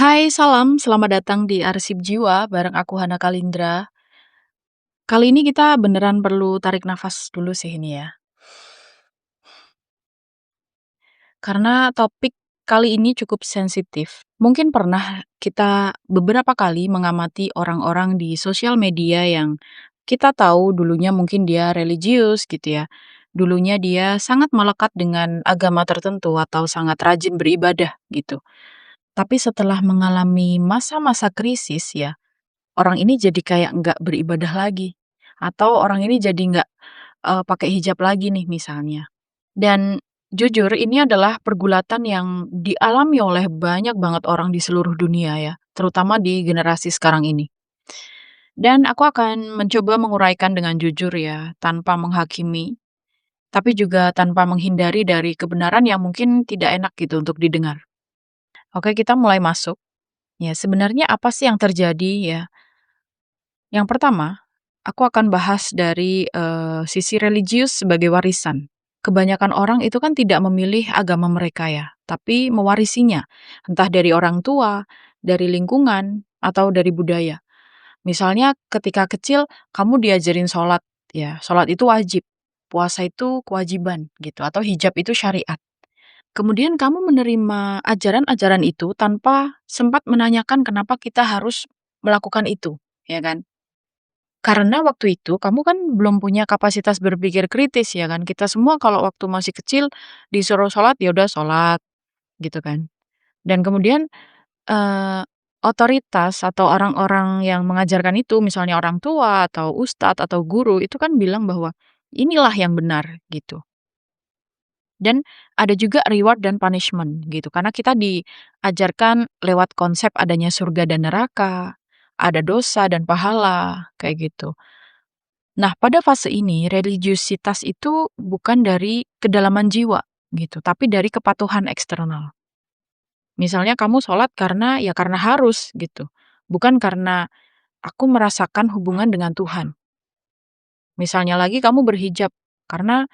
Hai, salam. Selamat datang di Arsip Jiwa bareng aku Hana Kalindra. Kali ini kita beneran perlu tarik nafas dulu sih ini ya. Karena topik kali ini cukup sensitif. Mungkin pernah kita beberapa kali mengamati orang-orang di sosial media yang kita tahu dulunya mungkin dia religius gitu ya. Dulunya dia sangat melekat dengan agama tertentu atau sangat rajin beribadah gitu. Tapi setelah mengalami masa-masa krisis ya, orang ini jadi kayak nggak beribadah lagi, atau orang ini jadi nggak, pakai hijab lagi nih misalnya. Dan jujur ini adalah pergulatan yang dialami oleh banyak banget orang di seluruh dunia ya, terutama di generasi sekarang ini. Dan aku akan mencoba menguraikan dengan jujur ya, tanpa menghakimi, tapi juga tanpa menghindari dari kebenaran yang mungkin tidak enak gitu untuk didengar. Oke, kita mulai masuk. Ya, sebenarnya apa sih yang terjadi ya? Yang pertama, aku akan bahas dari, sisi religius sebagai warisan. Kebanyakan orang itu kan tidak memilih agama mereka ya, tapi mewarisinya, entah dari orang tua, dari lingkungan, atau dari budaya. Misalnya ketika kecil kamu diajarin sholat, ya sholat itu wajib, puasa itu kewajiban gitu, atau hijab itu syariat. Kemudian kamu menerima ajaran-ajaran itu tanpa sempat menanyakan kenapa kita harus melakukan itu, ya kan? Karena waktu itu kamu kan belum punya kapasitas berpikir kritis ya kan, kita semua kalau waktu masih kecil disuruh sholat, ya udah sholat, gitu kan. Dan kemudian, eee, otoritas atau orang-orang yang mengajarkan itu, misalnya orang tua atau ustadz atau guru, itu kan bilang bahwa, "Inilah yang benar," gitu. Dan ada juga reward dan punishment gitu, karena kita diajarkan lewat konsep adanya surga dan neraka, ada dosa dan pahala, kayak gitu. Nah, pada fase ini religiusitas itu bukan dari kedalaman jiwa gitu, tapi dari kepatuhan eksternal. Misalnya kamu sholat karena ya karena harus gitu, bukan karena aku merasakan hubungan dengan Tuhan. Misalnya lagi kamu berhijab karena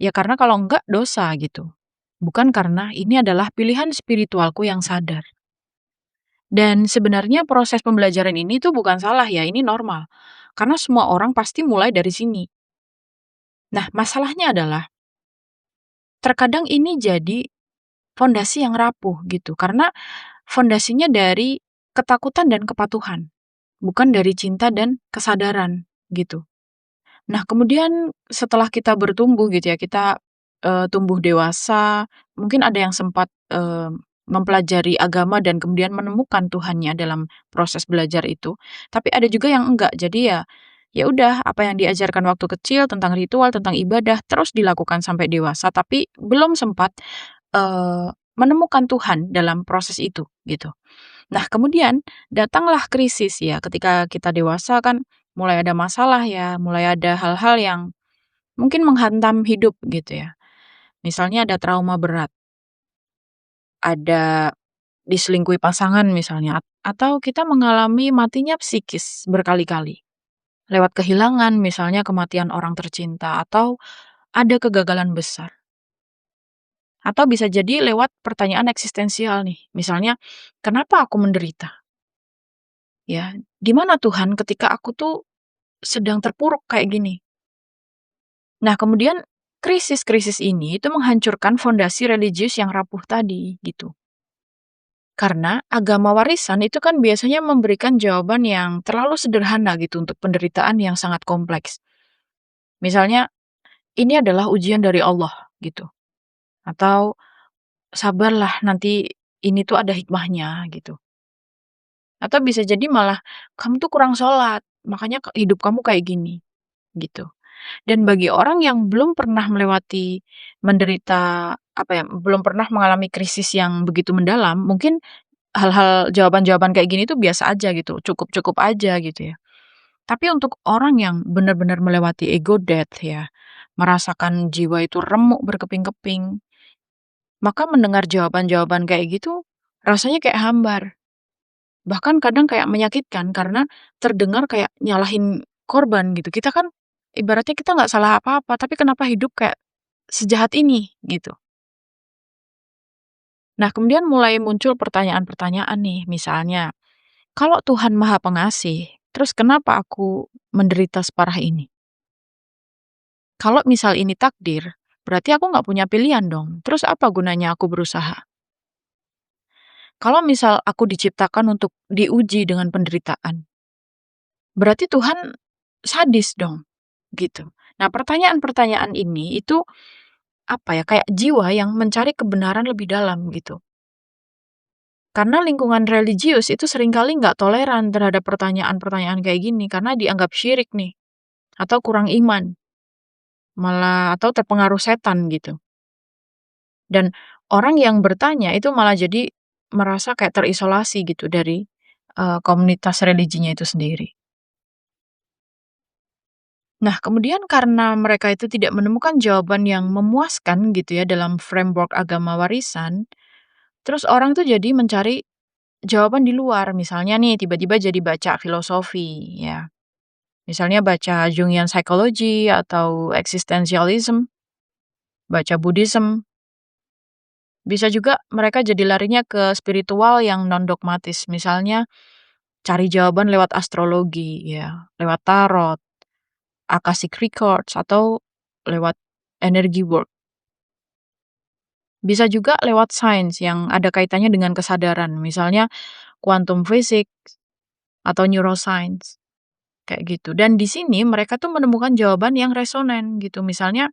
ya karena kalau enggak dosa gitu. Bukan karena ini adalah pilihan spiritualku yang sadar. Dan sebenarnya proses pembelajaran ini tuh bukan salah ya, ini normal. Karena semua orang pasti mulai dari sini. Nah, masalahnya adalah terkadang ini jadi fondasi yang rapuh gitu, karena fondasinya dari ketakutan dan kepatuhan, bukan dari cinta dan kesadaran gitu. Nah, kemudian setelah kita bertumbuh gitu ya, kita, tumbuh dewasa, mungkin ada yang sempat, mempelajari agama dan kemudian menemukan Tuhannya dalam proses belajar itu, tapi ada juga yang enggak. Jadi ya, ya udah apa yang diajarkan waktu kecil tentang ritual, tentang ibadah, terus dilakukan sampai dewasa, tapi belum sempat, menemukan Tuhan dalam proses itu, gitu. Nah, kemudian datanglah krisis ya, ketika kita dewasa kan mulai ada masalah ya, mulai ada hal-hal yang mungkin menghantam hidup gitu ya. Misalnya ada trauma berat, ada diselingkuhi pasangan misalnya, atau kita mengalami matinya psikis berkali-kali. Lewat kehilangan, misalnya kematian orang tercinta, atau ada kegagalan besar. Atau bisa jadi lewat pertanyaan eksistensial nih, misalnya, kenapa aku menderita? Ya, di mana Tuhan ketika aku tuh sedang terpuruk kayak gini? Nah, kemudian krisis-krisis ini itu menghancurkan fondasi religius yang rapuh tadi, gitu. Karena agama warisan itu kan biasanya memberikan jawaban yang terlalu sederhana gitu untuk penderitaan yang sangat kompleks. Misalnya, ini adalah ujian dari Allah gitu. Atau sabarlah nanti ini tuh ada hikmahnya gitu. Atau bisa jadi malah kamu tuh kurang sholat, makanya hidup kamu kayak gini gitu. Dan bagi orang yang belum pernah melewati menderita, apa ya, belum pernah mengalami krisis yang begitu mendalam, mungkin hal-hal jawaban-jawaban kayak gini tuh biasa aja gitu, cukup-cukup aja gitu ya. Tapi untuk orang yang benar-benar melewati ego death ya, merasakan jiwa itu remuk berkeping-keping, maka mendengar jawaban-jawaban kayak gitu, rasanya kayak hambar. Bahkan kadang kayak menyakitkan karena terdengar kayak nyalahin korban gitu. Kita kan ibaratnya kita nggak salah apa-apa, tapi kenapa hidup kayak sejahat ini gitu. Nah, kemudian mulai muncul pertanyaan-pertanyaan nih, misalnya, kalau Tuhan Maha Pengasih, terus kenapa aku menderita separah ini? Kalau misal ini takdir, berarti aku nggak punya pilihan dong. Terus apa gunanya aku berusaha? Kalau misal aku diciptakan untuk diuji dengan penderitaan, berarti Tuhan sadis dong, gitu. Nah, pertanyaan-pertanyaan ini itu apa ya, kayak jiwa yang mencari kebenaran lebih dalam gitu. Karena lingkungan religius itu seringkali nggak toleran terhadap pertanyaan-pertanyaan kayak gini karena dianggap syirik nih, atau kurang iman, malah atau terpengaruh setan gitu. Dan orang yang bertanya itu malah jadi merasa kayak terisolasi gitu dari, komunitas religinya itu sendiri. Nah, kemudian karena mereka itu tidak menemukan jawaban yang memuaskan gitu ya dalam framework agama warisan, terus orang tuh jadi mencari jawaban di luar. Misalnya nih tiba-tiba jadi baca filosofi ya, misalnya baca Jungian psychology atau existentialism, baca Buddhism. Bisa juga mereka jadi larinya ke spiritual yang non dogmatis, misalnya cari jawaban lewat astrologi ya, lewat tarot, Akashic Records, atau lewat energy work. Bisa juga lewat sains yang ada kaitannya dengan kesadaran, misalnya quantum physics atau neuroscience, kayak gitu. Dan di sini mereka tuh menemukan jawaban yang resonan gitu. Misalnya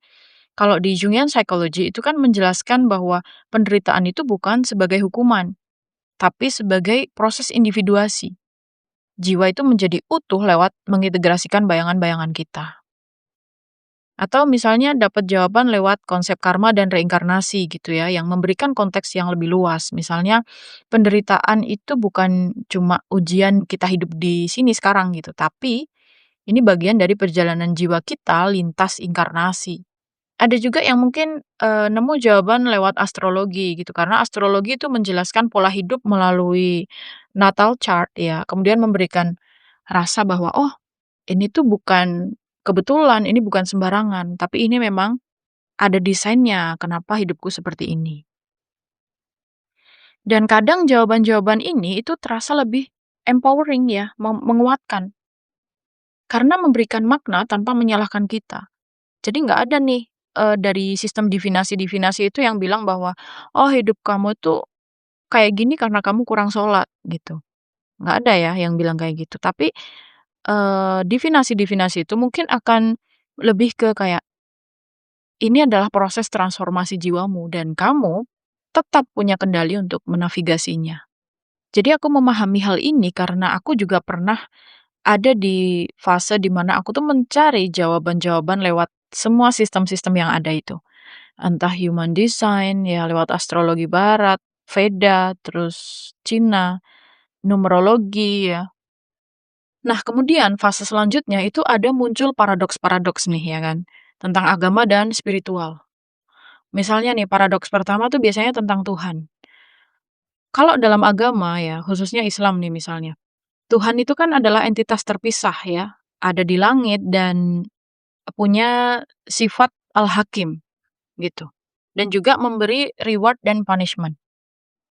kalau di Jungian Psychology itu kan menjelaskan bahwa penderitaan itu bukan sebagai hukuman, tapi sebagai proses individuasi. Jiwa itu menjadi utuh lewat mengintegrasikan bayangan-bayangan kita. Atau misalnya dapat jawaban lewat konsep karma dan reinkarnasi gitu ya, yang memberikan konteks yang lebih luas. Misalnya, penderitaan itu bukan cuma ujian kita hidup di sini sekarang gitu, tapi ini bagian dari perjalanan jiwa kita lintas inkarnasi. Ada juga yang mungkin nemu jawaban lewat astrologi gitu, karena astrologi itu menjelaskan pola hidup melalui natal chart ya, kemudian memberikan rasa bahwa, oh, ini tuh bukan kebetulan, ini bukan sembarangan, tapi ini memang ada desainnya kenapa hidupku seperti ini. Dan kadang jawaban-jawaban ini itu terasa lebih empowering ya, menguatkan, karena memberikan makna tanpa menyalahkan kita. Jadi nggak ada nih, dari sistem divinasi-divinasi itu yang bilang bahwa, "Oh, hidup kamu tuh kayak gini karena kamu kurang sholat," gitu. Nggak ada ya yang bilang kayak gitu. Tapi, divinasi-divinasi itu mungkin akan lebih ke kayak, ini adalah proses transformasi jiwamu dan kamu tetap punya kendali untuk menavigasinya. Jadi aku memahami hal ini karena aku juga pernah ada di fase di mana aku tuh mencari jawaban-jawaban lewat semua sistem-sistem yang ada itu. Entah human design, ya lewat astrologi barat, Veda, terus Cina, numerologi ya. Nah, kemudian fase selanjutnya itu ada muncul paradoks-paradoks nih ya kan, tentang agama dan spiritual. Misalnya nih paradoks pertama tuh biasanya tentang Tuhan. Kalau dalam agama ya, khususnya Islam nih misalnya, Tuhan itu kan adalah entitas terpisah ya, ada di langit dan punya sifat Al-Hakim gitu. Dan juga memberi reward dan punishment.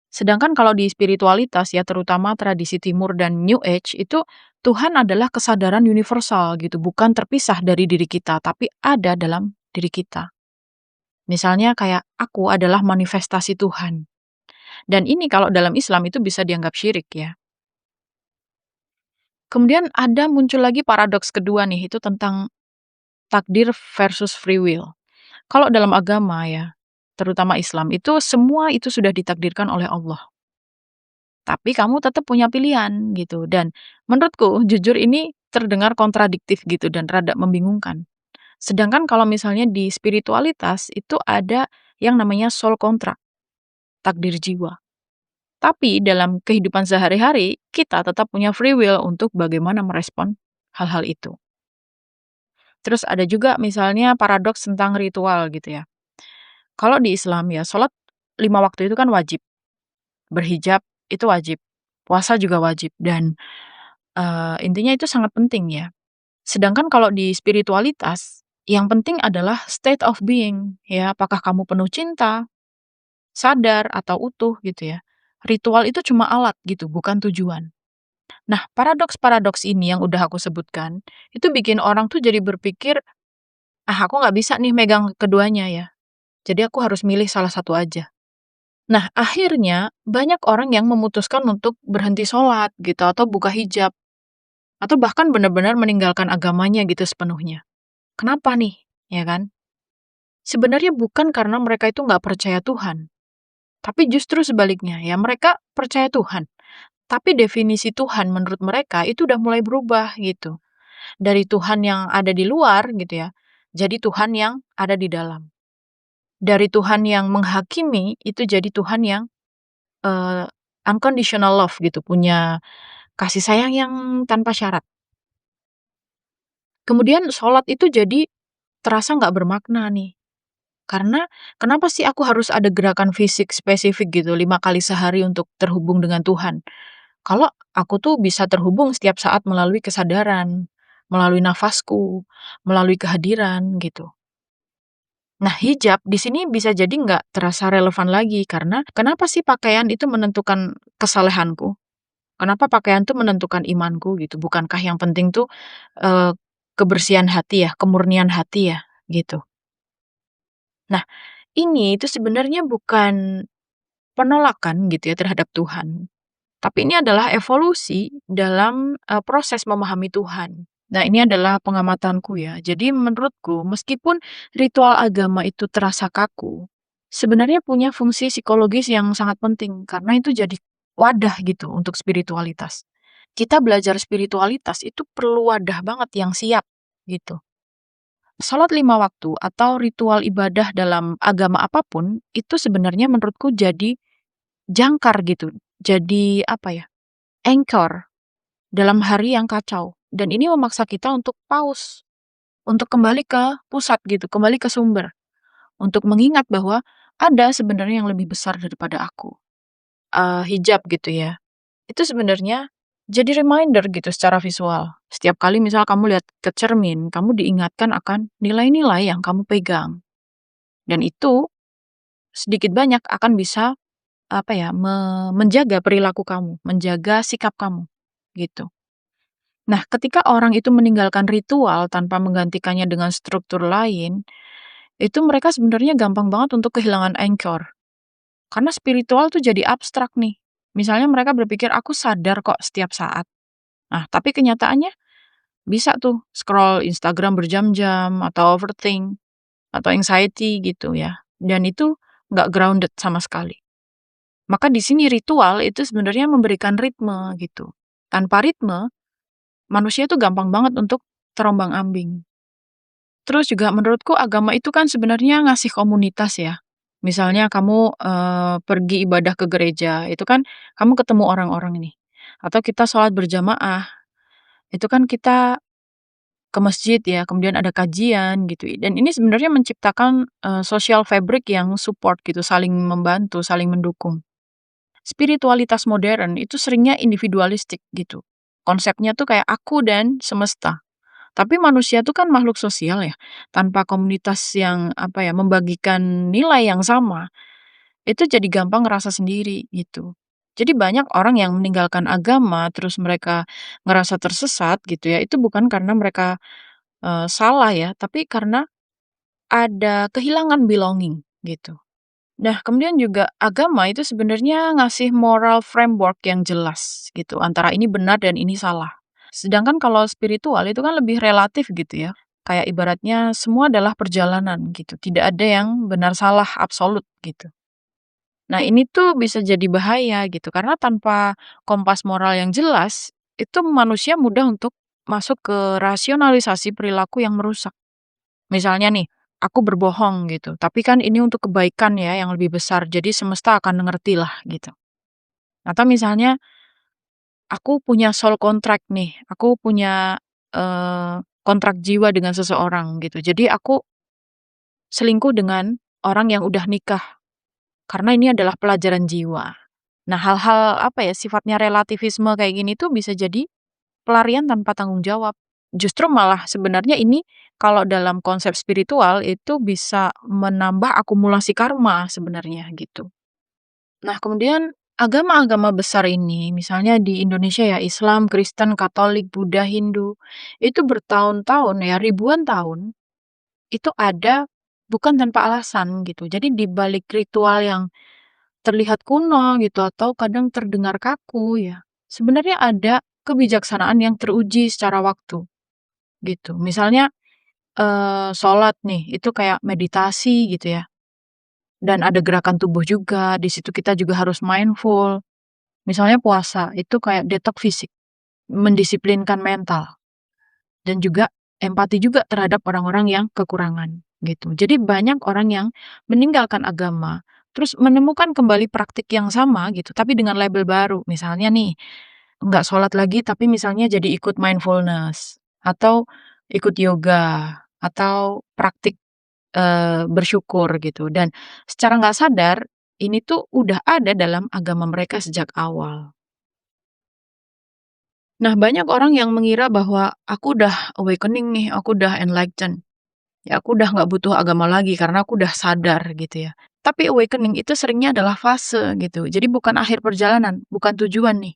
Sedangkan kalau di spiritualitas ya, terutama tradisi timur dan new age itu Tuhan adalah kesadaran universal gitu, bukan terpisah dari diri kita, tapi ada dalam diri kita. Misalnya kayak aku adalah manifestasi Tuhan. Dan ini kalau dalam Islam itu bisa dianggap syirik ya. Kemudian ada muncul lagi paradoks kedua nih, itu tentang takdir versus free will. Kalau dalam agama ya, terutama Islam, itu semua itu sudah ditakdirkan oleh Allah. Tapi kamu tetap punya pilihan gitu. Dan menurutku jujur ini terdengar kontradiktif gitu dan rada membingungkan. Sedangkan kalau misalnya di spiritualitas itu ada yang namanya soul contract, takdir jiwa. Tapi dalam kehidupan sehari-hari kita tetap punya free will untuk bagaimana merespon hal-hal itu. Terus ada juga misalnya paradoks tentang ritual gitu ya. Kalau di Islam ya, sholat 5 waktu itu kan wajib, berhijab itu wajib, puasa juga wajib dan, intinya itu sangat penting ya. Sedangkan kalau di spiritualitas, yang penting adalah state of being ya, apakah kamu penuh cinta, sadar atau utuh gitu ya. Ritual itu cuma alat gitu, bukan tujuan. Nah, paradoks-paradoks ini yang udah aku sebutkan, itu bikin orang tuh jadi berpikir, "Ah, aku nggak bisa nih megang keduanya ya, jadi aku harus milih salah satu aja." Nah, akhirnya banyak orang yang memutuskan untuk berhenti sholat gitu, atau buka hijab, atau bahkan benar-benar meninggalkan agamanya gitu sepenuhnya. Kenapa nih? Ya kan? Sebenarnya bukan karena mereka itu nggak percaya Tuhan, tapi justru sebaliknya ya, mereka percaya Tuhan. Tapi definisi Tuhan menurut mereka itu udah mulai berubah gitu. Dari Tuhan yang ada di luar gitu ya, jadi Tuhan yang ada di dalam. Dari Tuhan yang menghakimi itu jadi Tuhan yang eee, unconditional love gitu, punya kasih sayang yang tanpa syarat. Kemudian sholat itu jadi terasa nggak bermakna nih, karena kenapa sih aku harus ada gerakan fisik spesifik gitu 5 kali sehari untuk terhubung dengan Tuhan? Kalau aku tuh bisa terhubung setiap saat melalui kesadaran, melalui nafasku, melalui kehadiran gitu. Nah, hijab di sini bisa jadi nggak terasa relevan lagi karena kenapa sih pakaian itu menentukan kesalehanku? Kenapa pakaian tuh menentukan imanku gitu? Bukankah yang penting tuh, eee, kebersihan hati ya, kemurnian hati ya, gitu. Nah, ini itu sebenarnya bukan penolakan gitu ya terhadap Tuhan, tapi ini adalah evolusi dalam, proses memahami Tuhan. Nah, ini adalah pengamatanku ya. Jadi menurutku meskipun ritual agama itu terasa kaku, sebenarnya punya fungsi psikologis yang sangat penting karena itu jadi wadah gitu untuk spiritualitas. Kita belajar spiritualitas itu perlu wadah banget yang siap gitu. Salat 5 waktu atau ritual ibadah dalam agama apapun itu sebenarnya menurutku jadi jangkar gitu. Jadi apa ya? Anchor dalam hari yang kacau. Dan ini memaksa kita untuk pause, untuk kembali ke pusat gitu, kembali ke sumber, untuk mengingat bahwa ada sebenarnya yang lebih besar daripada aku. Hijab gitu ya. Itu sebenarnya jadi reminder gitu secara visual. Setiap kali misal kamu lihat ke cermin, kamu diingatkan akan nilai-nilai yang kamu pegang. Dan itu sedikit banyak akan bisa apa ya, menjaga perilaku kamu, menjaga sikap kamu, gitu. Nah, ketika orang itu meninggalkan ritual tanpa menggantikannya dengan struktur lain, itu mereka sebenarnya gampang banget untuk kehilangan anchor. Karena spiritual tuh jadi abstrak nih. Misalnya mereka berpikir, aku sadar kok setiap saat. Nah, tapi kenyataannya bisa tuh scroll Instagram berjam-jam, atau overthink, atau anxiety gitu ya. Dan itu nggak grounded sama sekali. Maka di sini ritual itu sebenarnya memberikan ritme gitu. Tanpa ritme, manusia itu gampang banget untuk terombang-ambing. Terus juga menurutku agama itu kan sebenarnya ngasih komunitas ya. Misalnya kamu, pergi ibadah ke gereja, itu kan kamu ketemu orang-orang ini. Atau kita sholat berjamaah, itu kan kita ke masjid ya, kemudian ada kajian gitu, dan ini sebenarnya menciptakan, social fabric yang support gitu, saling membantu, saling mendukung. Spiritualitas modern itu seringnya individualistik gitu. Konsepnya tuh kayak aku dan semesta. Tapi manusia tuh kan makhluk sosial ya, tanpa komunitas yang apa ya, membagikan nilai yang sama, itu jadi gampang ngerasa sendiri gitu. Jadi banyak orang yang meninggalkan agama, terus mereka ngerasa tersesat gitu ya, itu bukan karena mereka, salah ya, tapi karena ada kehilangan belonging gitu. Nah, kemudian juga agama itu sebenarnya ngasih moral framework yang jelas gitu, antara ini benar dan ini salah. Sedangkan kalau spiritual itu kan lebih relatif gitu ya. Kayak ibaratnya semua adalah perjalanan gitu, tidak ada yang benar salah absolut gitu. Nah, ini tuh bisa jadi bahaya gitu karena tanpa kompas moral yang jelas, itu manusia mudah untuk masuk ke rasionalisasi perilaku yang merusak. Misalnya nih, aku berbohong gitu, tapi kan ini untuk kebaikan ya yang lebih besar, jadi semesta akan ngerti lah gitu. Atau misalnya aku punya soul contract nih, aku punya, kontrak jiwa dengan seseorang gitu, jadi aku selingkuh dengan orang yang udah nikah, karena ini adalah pelajaran jiwa. Nah, hal-hal apa ya, sifatnya relativisme kayak gini tuh bisa jadi pelarian tanpa tanggung jawab. Justru malah sebenarnya ini kalau dalam konsep spiritual itu bisa menambah akumulasi karma sebenarnya gitu. Nah, kemudian agama-agama besar ini, misalnya di Indonesia ya Islam, Kristen, Katolik, Buddha, Hindu, itu bertahun-tahun ya, ribuan tahun, itu ada bukan tanpa alasan gitu. Jadi di balik ritual yang terlihat kuno gitu atau kadang terdengar kaku ya, sebenarnya ada kebijaksanaan yang teruji secara waktu gitu. Misalnya, sholat nih, itu kayak meditasi gitu ya, dan ada gerakan tubuh juga, di situ kita juga harus mindful. Misalnya puasa, itu kayak detox fisik, mendisiplinkan mental, dan juga empati juga terhadap orang-orang yang kekurangan, gitu. Jadi banyak orang yang meninggalkan agama, terus menemukan kembali praktik yang sama gitu, tapi dengan label baru. Misalnya nih, nggak sholat lagi tapi misalnya jadi ikut mindfulness, atau ikut yoga, atau praktik, bersyukur gitu. Dan secara nggak sadar, ini tuh udah ada dalam agama mereka sejak awal. Nah, banyak orang yang mengira bahwa aku udah awakening nih, aku udah enlightened. Ya, aku udah nggak butuh agama lagi karena aku udah sadar gitu ya. Tapi awakening itu seringnya adalah fase gitu. Jadi bukan akhir perjalanan, bukan tujuan nih.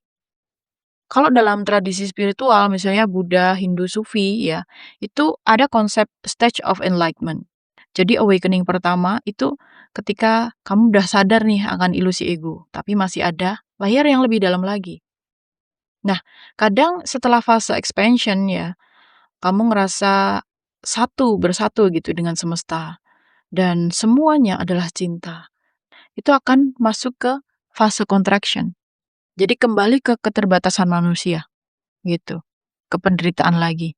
Kalau dalam tradisi spiritual, misalnya Buddha, Hindu, Sufi ya, itu ada konsep stage of enlightenment. Jadi awakening pertama itu ketika kamu udah sadar nih akan ilusi ego, tapi masih ada layer yang lebih dalam lagi. Nah, kadang setelah fase expansion ya, kamu ngerasa bersatu gitu dengan semesta, dan semuanya adalah cinta. Itu akan masuk ke fase contraction. Jadi kembali ke keterbatasan manusia, gitu. Ke penderitaan lagi.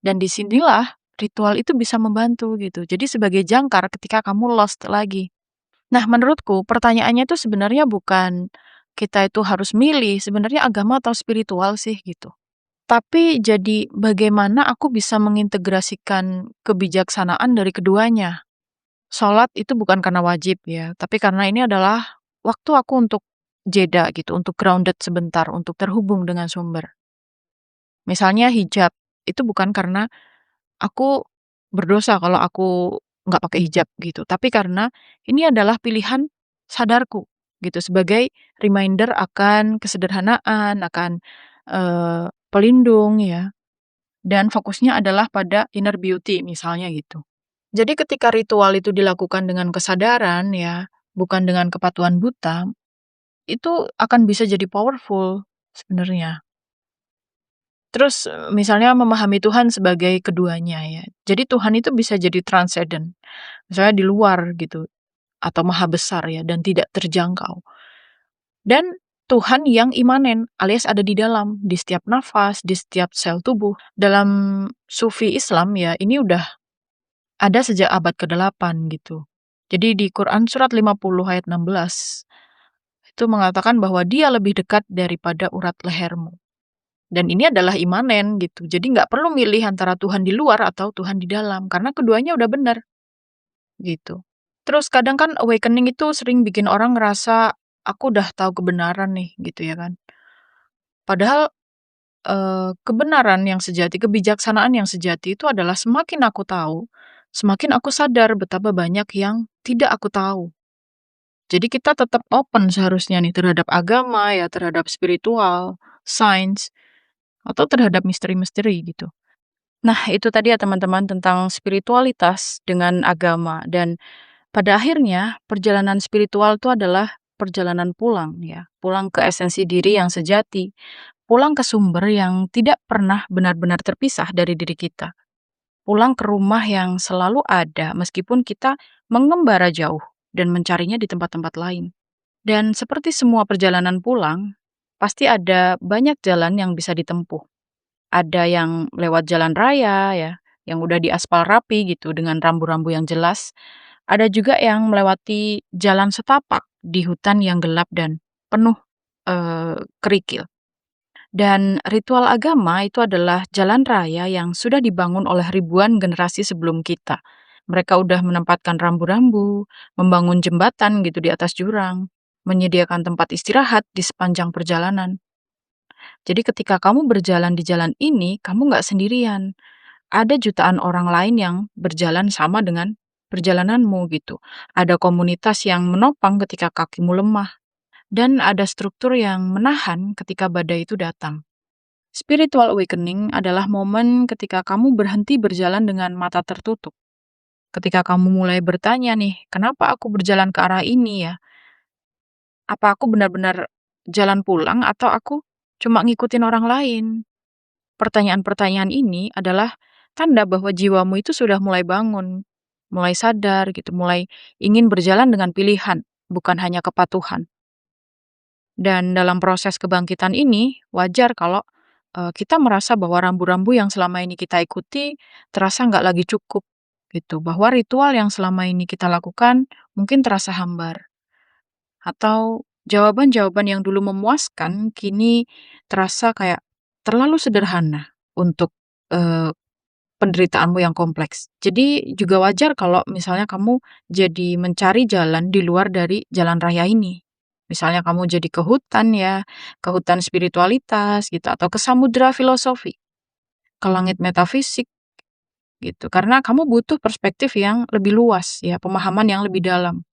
Dan disinilah ritual itu bisa membantu gitu. Jadi sebagai jangkar ketika kamu lost lagi. Nah, menurutku pertanyaannya itu sebenarnya bukan kita itu harus milih sebenarnya agama atau spiritual sih gitu. Tapi jadi bagaimana aku bisa mengintegrasikan kebijaksanaan dari keduanya. Sholat itu bukan karena wajib ya, tapi karena ini adalah waktu aku untuk jeda gitu, untuk grounded sebentar, untuk terhubung dengan sumber. Misalnya hijab, itu bukan karena aku berdosa kalau aku nggak pakai hijab gitu, tapi karena ini adalah pilihan sadarku gitu, sebagai reminder akan kesederhanaan, akan, pelindung ya. Dan fokusnya adalah pada inner beauty misalnya gitu. Jadi ketika ritual itu dilakukan dengan kesadaran ya, bukan dengan kepatuhan buta, itu akan bisa jadi powerful sebenarnya. Terus misalnya memahami Tuhan sebagai keduanya ya. Jadi Tuhan itu bisa jadi transcendent, misalnya di luar gitu atau maha besar ya dan tidak terjangkau. Dan Tuhan yang imanen alias ada di dalam, di setiap nafas, di setiap sel tubuh. Dalam sufi Islam ya, ini udah ada sejak abad ke-8 gitu. Jadi di Quran surat 50 ayat 16, itu mengatakan bahwa dia lebih dekat daripada urat lehermu. Dan ini adalah imanen gitu. Jadi nggak perlu milih antara Tuhan di luar atau Tuhan di dalam, karena keduanya udah benar gitu. Terus kadang kan awakening itu sering bikin orang ngerasa, aku udah tahu kebenaran nih gitu ya kan. Padahal kebenaran yang sejati, kebijaksanaan yang sejati itu adalah semakin aku tahu, semakin aku sadar betapa banyak yang tidak aku tahu. Jadi kita tetap open seharusnya nih terhadap agama ya, terhadap spiritual, sains, atau terhadap misteri-misteri gitu. Nah, itu tadi ya teman-teman tentang spiritualitas dengan agama dan pada akhirnya perjalanan spiritual itu adalah perjalanan pulang ya, pulang ke esensi diri yang sejati, pulang ke sumber yang tidak pernah benar-benar terpisah dari diri kita. Pulang ke rumah yang selalu ada meskipun kita mengembara jauh dan mencarinya di tempat-tempat lain. Dan seperti semua perjalanan pulang, pasti ada banyak jalan yang bisa ditempuh. Ada yang lewat jalan raya ya, yang udah diaspal rapi gitu dengan rambu-rambu yang jelas. Ada juga yang melewati jalan setapak di hutan yang gelap dan penuh kerikil. Dan ritual agama itu adalah jalan raya yang sudah dibangun oleh ribuan generasi sebelum kita. Mereka udah menempatkan rambu-rambu, membangun jembatan gitu di atas jurang, menyediakan tempat istirahat di sepanjang perjalanan. Jadi ketika kamu berjalan di jalan ini, kamu nggak sendirian. Ada jutaan orang lain yang berjalan sama dengan perjalananmu gitu. Ada komunitas yang menopang ketika kakimu lemah. dan ada struktur yang menahan ketika badai itu datang. Spiritual awakening adalah momen ketika kamu berhenti berjalan dengan mata tertutup. Ketika kamu mulai bertanya nih, kenapa aku berjalan ke arah ini ya? Apa aku benar-benar jalan pulang atau aku cuma ngikutin orang lain? Pertanyaan-pertanyaan ini adalah tanda bahwa jiwamu itu sudah mulai bangun, mulai sadar gitu, mulai ingin berjalan dengan pilihan, bukan hanya kepatuhan. Dan dalam proses kebangkitan ini, wajar kalau kita merasa bahwa rambu-rambu yang selama ini kita ikuti terasa nggak lagi cukup gitu, bahwa ritual yang selama ini kita lakukan mungkin terasa hambar. Atau jawaban-jawaban yang dulu memuaskan kini terasa kayak terlalu sederhana untuk, eee, penderitaanmu yang kompleks. Jadi juga wajar kalau misalnya kamu jadi mencari jalan di luar dari jalan raya ini. Misalnya kamu jadi ke hutan ya, ke hutan spiritualitas gitu, atau ke samudra filosofi, ke langit metafisik gitu. Karena kamu butuh perspektif yang lebih luas ya, pemahaman yang lebih dalam.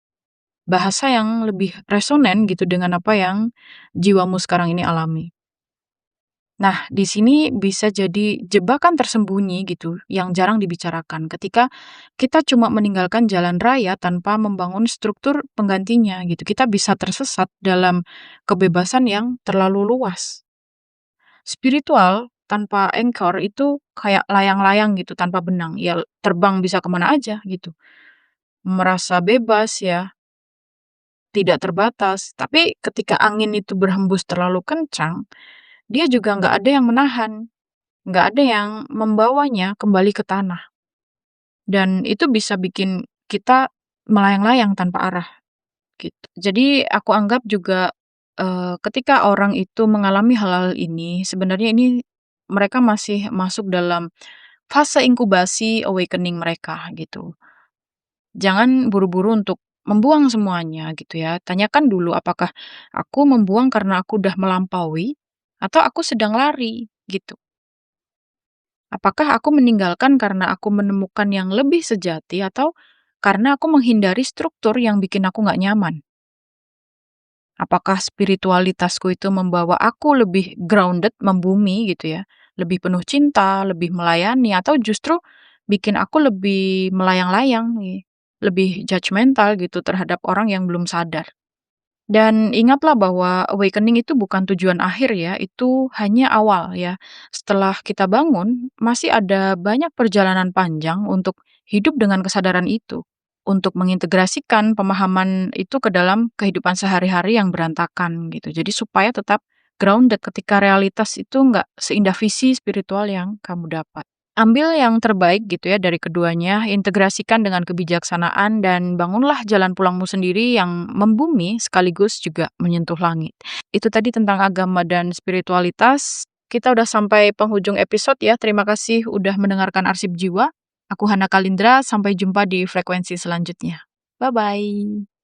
Bahasa yang lebih resonan gitu dengan apa yang jiwamu sekarang ini alami. Nah, di sini bisa jadi jebakan tersembunyi gitu yang jarang dibicarakan ketika kita cuma meninggalkan jalan raya tanpa membangun struktur penggantinya gitu. Kita bisa tersesat dalam kebebasan yang terlalu luas. Spiritual tanpa anchor itu kayak layang-layang gitu tanpa benang. Ya terbang bisa kemana aja gitu. Merasa bebas ya, tidak terbatas, tapi ketika angin itu berhembus terlalu kencang, dia juga nggak ada yang menahan, nggak ada yang membawanya kembali ke tanah. Dan itu bisa bikin kita melayang-layang tanpa arah, gitu. Jadi aku anggap juga, ketika orang itu mengalami hal-hal ini, sebenarnya ini mereka masih masuk dalam fase inkubasi awakening mereka, gitu. Jangan buru-buru untuk membuang semuanya gitu ya. Tanyakan dulu apakah aku membuang karena aku udah melampaui atau aku sedang lari gitu. Apakah aku meninggalkan karena aku menemukan yang lebih sejati atau karena aku menghindari struktur yang bikin aku nggak nyaman. Apakah spiritualitasku itu membawa aku lebih grounded, membumi gitu ya, lebih penuh cinta, lebih melayani, atau justru bikin aku lebih melayang-layang nih, lebih judgmental gitu terhadap orang yang belum sadar. Dan ingatlah bahwa awakening itu bukan tujuan akhir ya, itu hanya awal ya. Setelah kita bangun, masih ada banyak perjalanan panjang untuk hidup dengan kesadaran itu. Untuk mengintegrasikan pemahaman itu ke dalam kehidupan sehari-hari yang berantakan gitu. Jadi supaya tetap grounded ketika realitas itu nggak seindah visi spiritual yang kamu dapat. Ambil yang terbaik gitu ya dari keduanya, integrasikan dengan kebijaksanaan dan bangunlah jalan pulangmu sendiri yang membumi sekaligus juga menyentuh langit. Itu tadi tentang agama dan spiritualitas. Kita udah sampai penghujung episode ya. Terima kasih udah mendengarkan Arsip Jiwa. Aku Hana Kalindra, sampai jumpa di frekuensi selanjutnya. Bye-bye.